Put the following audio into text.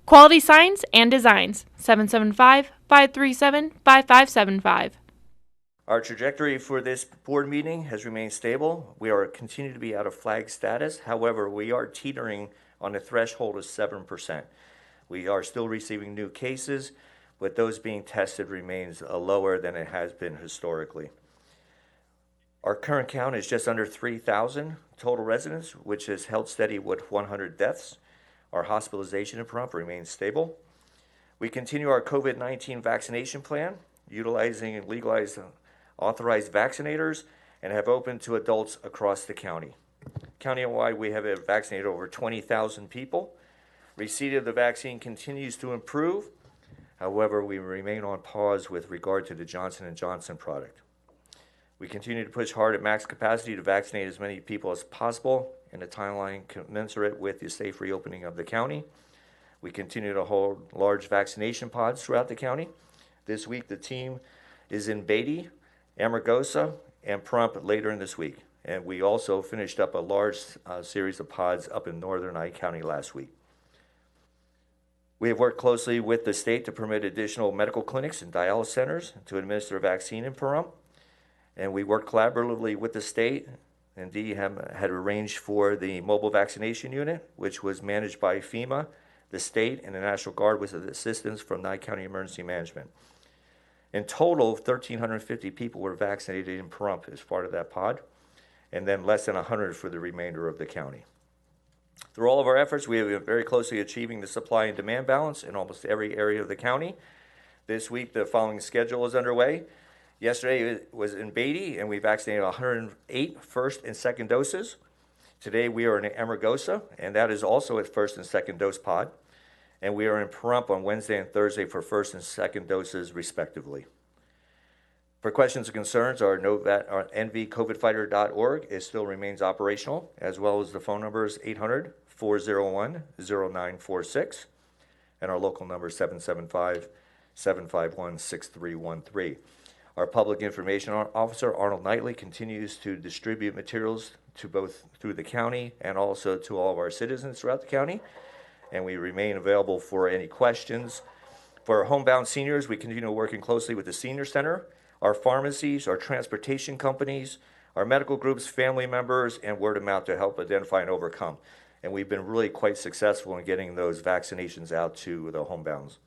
Quality Signs and Designs, 775-537-5575. Our trajectory for this board meeting has remained stable. We are continue to be out of flag status. However, we are teetering on the threshold of 7%. We are still receiving new cases, but those being tested remains lower than it has been historically. Our current count is just under 3,000 total residents, which has held steady with 100 deaths. Our hospitalization in Pahrump remains stable. We continue our COVID-19 vaccination plan, utilizing and legalized authorized vaccinators, and have opened to adults across the county. Countywide, we have vaccinated over 20,000 people. Receipt of the vaccine continues to improve. However, we remain on pause with regard to the Johnson & Johnson product. We continue to push hard at max capacity to vaccinate as many people as possible in a timeline commensurate with the safe reopening of the county. We continue to hold large vaccination pods throughout the county. This week, the team is in Beatty, Amargosa, and Pahrump later in this week. And we also finished up a large series of pods up in northern Ike County last week. We have worked closely with the state to permit additional medical clinics and dialysis centers to administer a vaccine in Pahrump. And we worked collaboratively with the state. And had arranged for the mobile vaccination unit, which was managed by FEMA, the state, and the National Guard with assistance from Nye County Emergency Management. In total, 1,350 people were vaccinated in Pahrump as part of that pod, and then less than 100 for the remainder of the county. Through all of our efforts, we have been very closely achieving the supply and demand balance in almost every area of the county. This week, the following schedule is underway. Yesterday it was in Beatty, and we vaccinated 108 first and second doses. Today we are in Amargosa, and that is also at first and second dose pod. And we are in Pahrump on Wednesday and Thursday for first and second doses, respectively. For questions or concerns, our nvcovidfighter.org still remains operational, as well as the phone number is 800-401-0946, and our local number is 775-751-6313. Our public information officer, Arnold Knightley, continues to distribute materials to both through the county and also to all of our citizens throughout the county. And we remain available for any questions. For our homebound seniors, we continue working closely with the Senior Center, our pharmacies, our transportation companies, our medical groups, family members, and word of mouth to help identify and overcome. And we've been really quite successful in getting those vaccinations out to the homebounds.